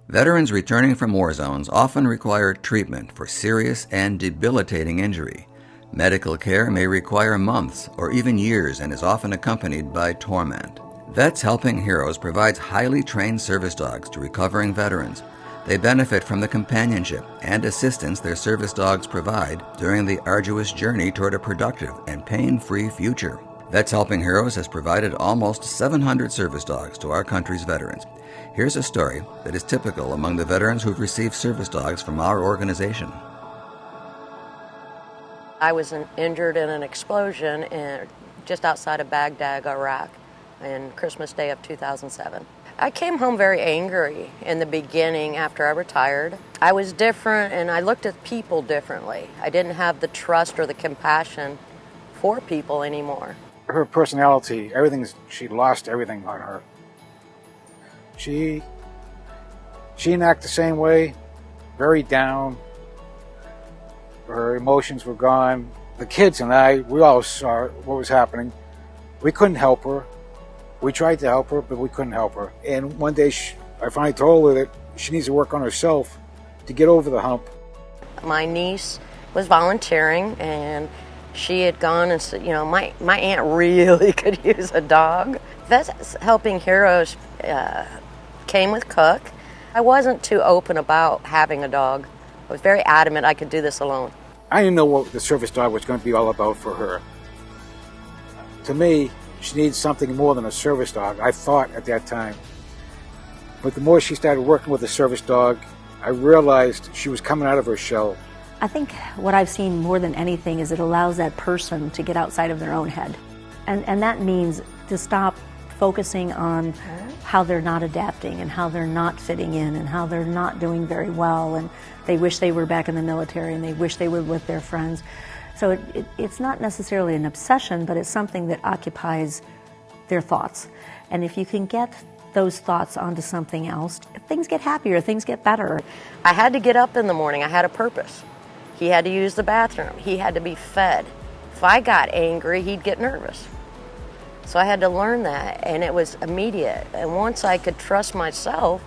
Veterans returning from war zones often require treatment for serious and debilitating injury. Medical care may require months or even years and is often accompanied by torment. Vets Helping Heroes provides highly trained service dogs to recovering veterans. They benefit from the companionship and assistance their service dogs provide during the arduous journey toward a productive and pain-free future. Vets Helping Heroes has provided almost 700 service dogs to our country's veterans. Here's a story that is typical among the veterans who've received service dogs from our organization. I was injured in an explosion just outside of Baghdad, Iraq, on Christmas Day of 2007. I came home very angry in the beginning after I retired. I was different and I looked at people differently. I didn't have the trust or the compassion for people anymore. Her personality, she lost everything on her. She didn't act the same way, very down. Her emotions were gone. The kids and I, we all saw what was happening. We couldn't help her. We tried to help her, but we couldn't help her. And one day I finally told her that she needs to work on herself to get over the hump. My niece was volunteering, and she had gone and said, my aunt really could use a dog. Vets Helping Heroes came with Cook. I wasn't too open about having a dog. I was very adamant I could do this alone. I didn't know what the service dog was going to be all about for her. To me, she needs something more than a service dog, I thought at that time. But the more she started working with the service dog, I realized she was coming out of her shell. I think what I've seen more than anything is it allows that person to get outside of their own head. And that means to stop focusing on how they're not adapting and how they're not fitting in and how they're not doing very well and they wish they were back in the military and they wish they were with their friends. So it's not necessarily an obsession, but it's something that occupies their thoughts. And if you can get those thoughts onto something else, things get happier, things get better. I had to get up in the morning. I had a purpose. He had to use the bathroom. He had to be fed. If I got angry, he'd get nervous. So I had to learn that, and it was immediate. And once I could trust myself,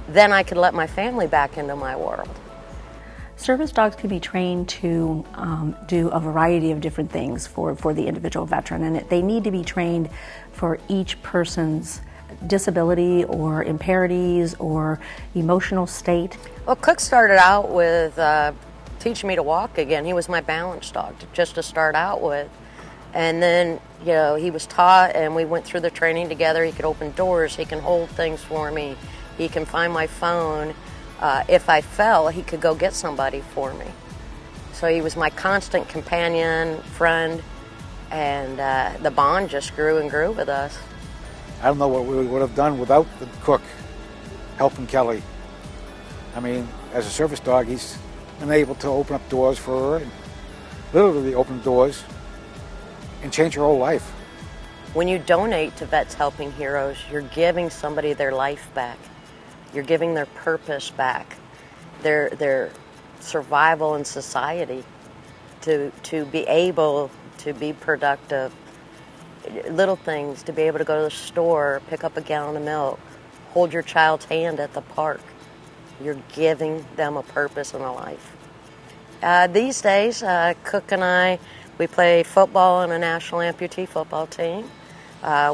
then I could let my family back into my world. Service dogs can be trained to do a variety of different things for the individual veteran, and they need to be trained for each person's disability or impairities or emotional state. Well, Cook started out with teaching me to walk again. He was my balance dog, just to start out with. And then, he was taught, and we went through the training together. He could open doors, he can hold things for me, he can find my phone. If I fell, he could go get somebody for me. So he was my constant companion, friend, and the bond just grew and grew with us. I don't know what we would have done without the Cook helping Kelly. I mean, as a service dog, he's been able to open up doors for her, and literally open doors, and change her whole life. When you donate to Vets Helping Heroes, you're giving somebody their life back. You're giving their purpose back, their survival in society, to be able to be productive. Little things, to be able to go to the store, pick up a gallon of milk, hold your child's hand at the park. You're giving them a purpose and a life. These days, Cook and I, we play football in a national amputee football team.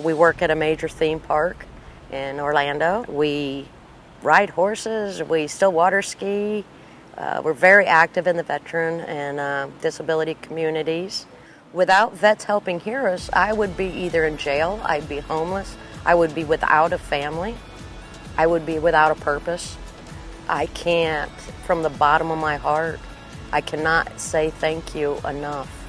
We work at a major theme park in Orlando. We ride horses, we still water ski. We're very active in the veteran and disability communities. Without Vets Helping Heroes, I would be either in jail, I'd be homeless, I would be without a family, I would be without a purpose. I can't, from the bottom of my heart, I cannot say thank you enough.